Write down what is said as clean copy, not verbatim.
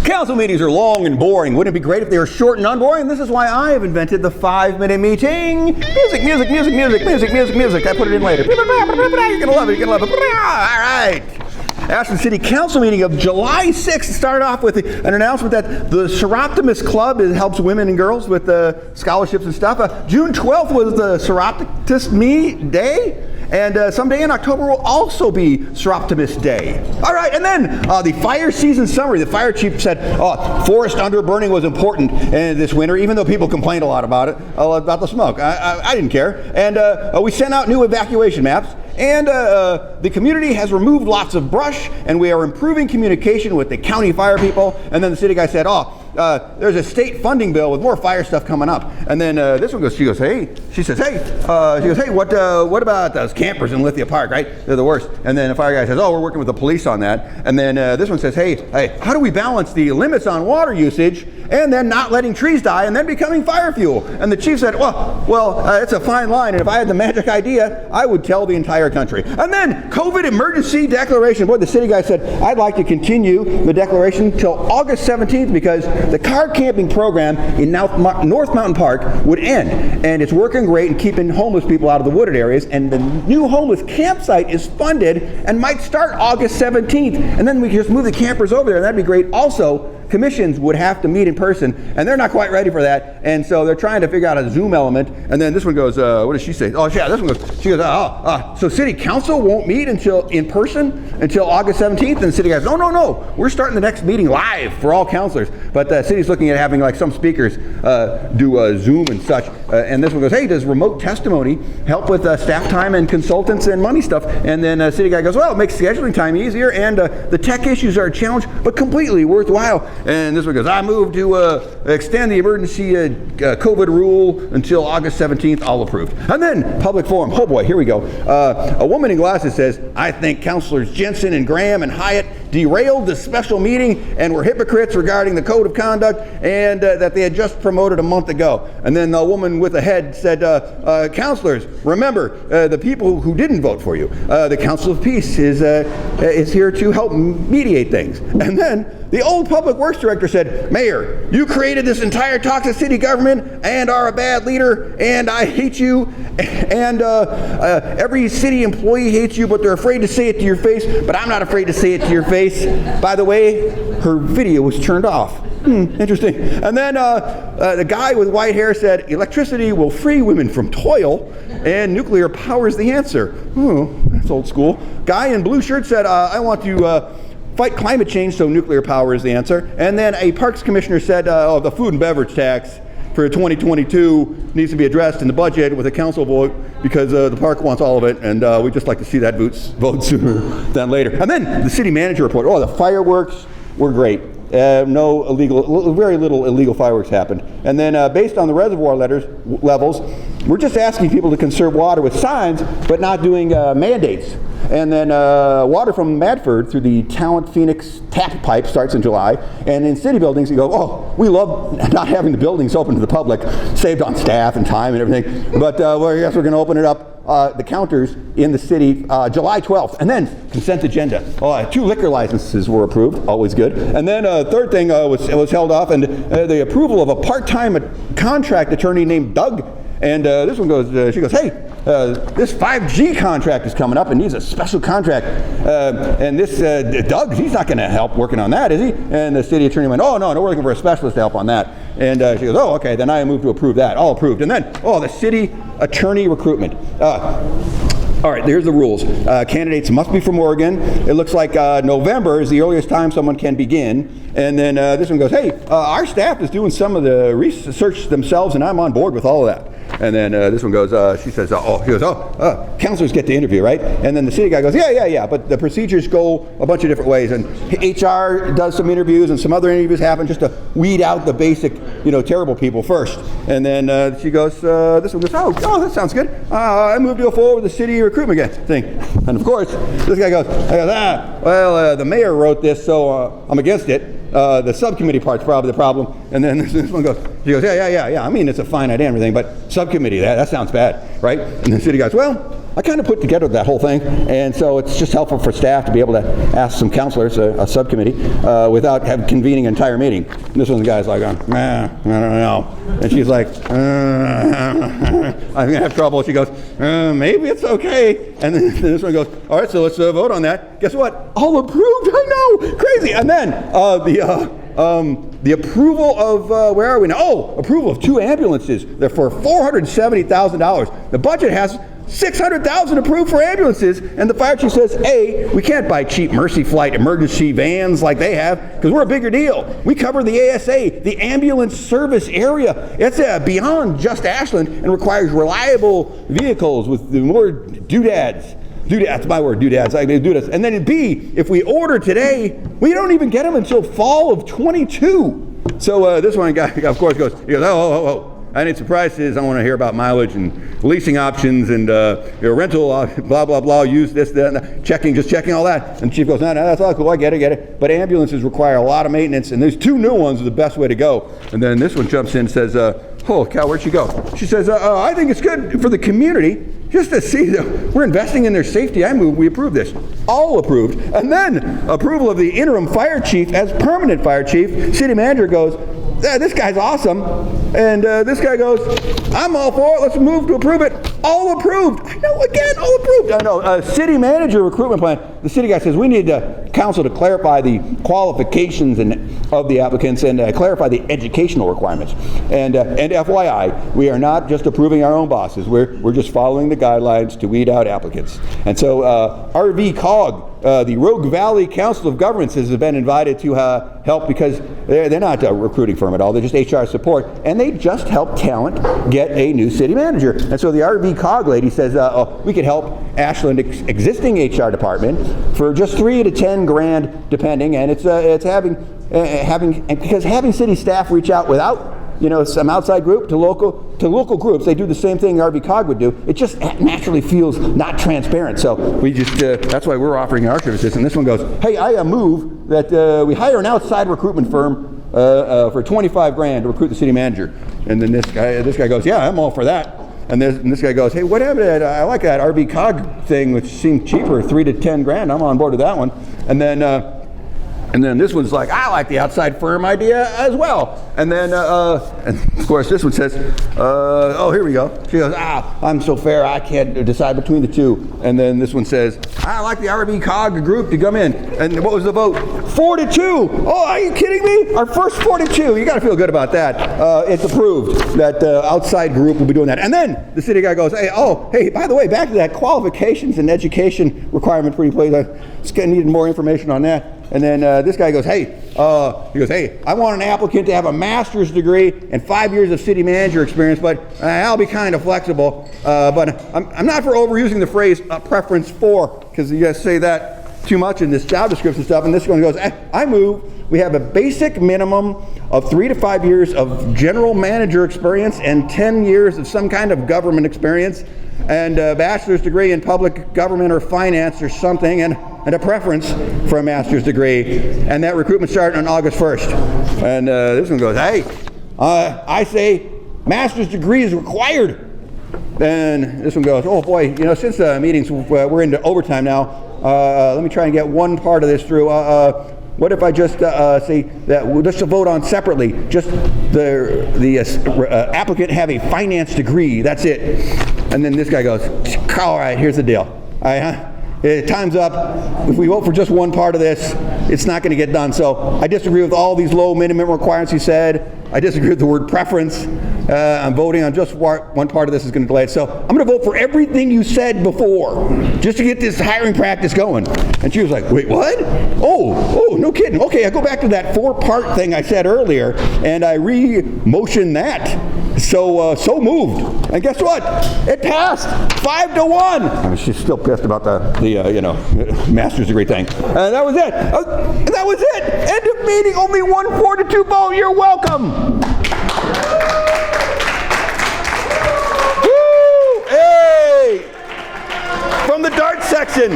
Council meetings are long and boring. Wouldn't it be great if they were short and unboring? This is why I have invented the 5-minute meeting. Music, music, music, music, music, music, music. I put it in later. You're gonna love it, you're gonna love it. All right. Ashland City Council meeting of July 6th started off with an announcement that the Seroptimus Club helps women and girls with scholarships and stuff. June 12th was the Seroptimus Me Day. And someday in October will also be Seroptimus Day. All right, and then the fire season summary. The fire chief said, forest underburning was important this winter, even though people complained a lot about it, about the smoke. I didn't care. And we sent out new evacuation maps. And the community has removed lots of brush, and we are improving communication with the county fire people. And then the city guy said, there's a state funding bill with more fire stuff coming up. And then this one goes, she says, hey, what about those campers in Lithia Park, right? They're the worst. And then the fire guy says, we're working with the police on that. And then this one says, hey, how do we balance the limits on water usage and then not letting trees die and then becoming fire fuel? And the chief said, it's a fine line, and if I had the magic idea, I would tell the entire country. And then COVID emergency declaration. Boy, the city guy said, I'd like to continue the declaration till August 17th because the car camping program in North Mountain Park would end. And it's working great in keeping homeless people out of the wooded areas. And the new homeless campsite is funded and might start August 17th. And then we can just move the campers over there, and that'd be great. Also, commissions would have to meet in person, and they're not quite ready for that, and so they're trying to figure out a Zoom element. And then this one goes, what does she say? Oh, yeah, this one goes, she goes, so city council won't meet in person until August 17th? And the city goes, no, we're starting the next meeting live for all councilors. But the city's looking at having like some speakers do Zoom and such. And this one goes, hey, does remote testimony help with staff time and consultants and money stuff? And then city guy goes, well, it makes scheduling time easier, and the tech issues are a challenge, but completely worthwhile. And this one goes, I move to extend the emergency COVID rule until August 17th, all approved. And then public forum. Oh boy, here we go. A woman in glasses says, I think Councilors Jensen and Graham and Hyatt derailed the special meeting and were hypocrites regarding the code of conduct and that they had just promoted a month ago. And then the woman with a head said, Councilors, remember the people who didn't vote for you. The Council of Peace is here to help mediate things. And then the old public works director said, Mayor, you created this entire toxic city government and are a bad leader, and I hate you, and every city employee hates you, but they're afraid to say it to your face, but I'm not afraid to say it to your face. By the way, her video was turned off. Interesting. And then the guy with white hair said, electricity will free women from toil, and nuclear power is the answer. That's old school. Guy in blue shirt said, I want to fight climate change, so nuclear power is the answer. And then a parks commissioner said, the food and beverage tax for 2022 needs to be addressed in the budget with a council vote because the park wants all of it, and we'd just like to see that vote sooner than later. And then the city manager report. The fireworks were great. Very little illegal fireworks happened. And then based on the reservoir levels, we're just asking people to conserve water with signs, but not doing mandates. And then water from Madford through the Talent Phoenix tap pipe starts in July. And in city buildings, you go, we love not having the buildings open to the public, saved on staff and time and everything. But I guess we're going to open it up. The counters in the city July 12th. And then consent agenda. 2 liquor licenses were approved, always good. And then third thing was held off, and the approval of a part-time contract attorney named Doug. And this one goes, she goes, hey, this 5G contract is coming up and needs a special contract. And this Doug, he's not going to help working on that, is he? And the city attorney went, no, we're looking for a specialist to help on that. And she goes, okay, then I move to approve that. All approved. And then, the city attorney recruitment. All right, here's the rules. Candidates must be from Oregon. It looks like November is the earliest time someone can begin. And then this one goes, hey, our staff is doing some of the research themselves, and I'm on board with all of that. And then this one goes, she says, counselors get to interview, right? And then the city guy goes, yeah, but the procedures go a bunch of different ways. And HR does some interviews, and some other interviews happen just to weed out the basic, terrible people first. And then she goes, this one goes, that sounds good. I move to go forward with the city recruitment thing. And of course, this guy goes, the mayor wrote this, so I'm against it. The subcommittee part's probably the problem. And then this one goes, she goes, yeah. I mean, it's a fine idea and everything, but subcommittee, that sounds bad, right? And the city goes, I kind of put together that whole thing, and so it's just helpful for staff to be able to ask some counselors, a subcommittee, without convening an entire meeting. And this one, the guy's like, I don't know. And she's like, I'm going to have trouble. She goes, maybe it's okay. And then this one goes, all right, so let's vote on that. Guess what? All approved. I know. Crazy. And then the approval of, where are we now? Oh, approval of 2 ambulances. They're for $470,000. The budget has $600,000 approved for ambulances, and the fire chief says, A, we can't buy cheap Mercy Flight emergency vans like they have, because we're a bigger deal. We cover the ASA, the ambulance service area. It's beyond just Ashland and requires reliable vehicles with more doodads. That's my word, doodads. I mean, doodads. And then B, if we order today, we don't even get them until fall of 22. So this one guy, of course, goes, oh. I need some prices. I want to hear about mileage and leasing options and your rental, blah, blah, blah, use this, that, just checking all that. And the chief goes, no, that's all cool. I get it. But ambulances require a lot of maintenance, and these 2 new ones are the best way to go. And then this one jumps in and says, oh, Cal, where'd she go? She says, I think it's good for the community just to see that we're investing in their safety. We approve this. All approved. And then approval of the interim fire chief as permanent fire chief. City manager goes, this guy's awesome. And this guy goes, I'm all for it. Let's move to approve it. All approved. I know, again, all approved. I know. City manager recruitment plan. The city guy says, we need council to clarify the qualifications of the applicants and clarify the educational requirements. And FYI, we are not just approving our own bosses. We're just following the guidelines to weed out applicants. And so RV COG, the Rogue Valley Council of Governments, has been invited to help because they're not a recruiting firm at all. They're just HR support. And they just help talent get a new city manager. And so the RV COG lady says, we could help Ashland existing HR department for just $3 to $10,000 depending. And it's because having city staff reach out without some outside group to local groups, they do the same thing RV COG would do. It just naturally feels not transparent. So we just, that's why we're offering our services. And this one goes, hey, I move that we hire an outside recruitment firm for $25,000 to recruit the city manager. And then this guy goes, yeah, I'm all for that. And this guy goes, hey, what happened to that? I like that RV COG thing, which seemed cheaper, $3 to $10,000. I'm on board with that one. And then this one's like, I like the outside firm idea as well. And then, and of course, this one says, oh, here we go. She goes, I'm so fair, I can't decide between the 2. And then this one says, I like the RV COG group to come in. And what was the vote? 4-2. Oh, are you kidding me? Our first 4-2. You got to feel good about that. It's approved that the outside group will be doing that. And then the city guy goes, hey, by the way, back to that qualifications and education requirement for you, please. I just needed more information on that. And then this guy goes, hey, I want an applicant to have a master's degree and 5 years of city manager experience, but I'll be kind of flexible. But I'm not for overusing the phrase preference for, because you guys say that too much in this job description stuff. And this one goes, I move. We have a basic minimum of 3 to 5 years of general manager experience and 10 years of some kind of government experience, and a bachelor's degree in public government or finance or something, and a preference for a master's degree. And that recruitment started on August 1st. And this one goes, hey, I say master's degree is required. Then this one goes, oh boy, since the meetings, we're into overtime now, let me try and get one part of this through. What if I just say that we'll just vote on separately, just the applicant have a finance degree, that's it. And then this guy goes, all right, here's the deal. Time's up. If we vote for just one part of this, it's not going to get done. So I disagree with all these low minimum requirements you said. I disagree with the word preference. I'm voting on just one part of this is going to delay it. So I'm going to vote for everything you said before, just to get this hiring practice going. And she was like, wait, what? Oh, no kidding. Okay, I go back to that 4-part thing I said earlier, and I re-motion that. So moved. And guess what? It passed 5-1. I mean, she's still pissed about the master's degree thing. And that was it. That was it. End of meeting. Only 1 4-2 vote. You're welcome. Woo! Hey! From the dart section.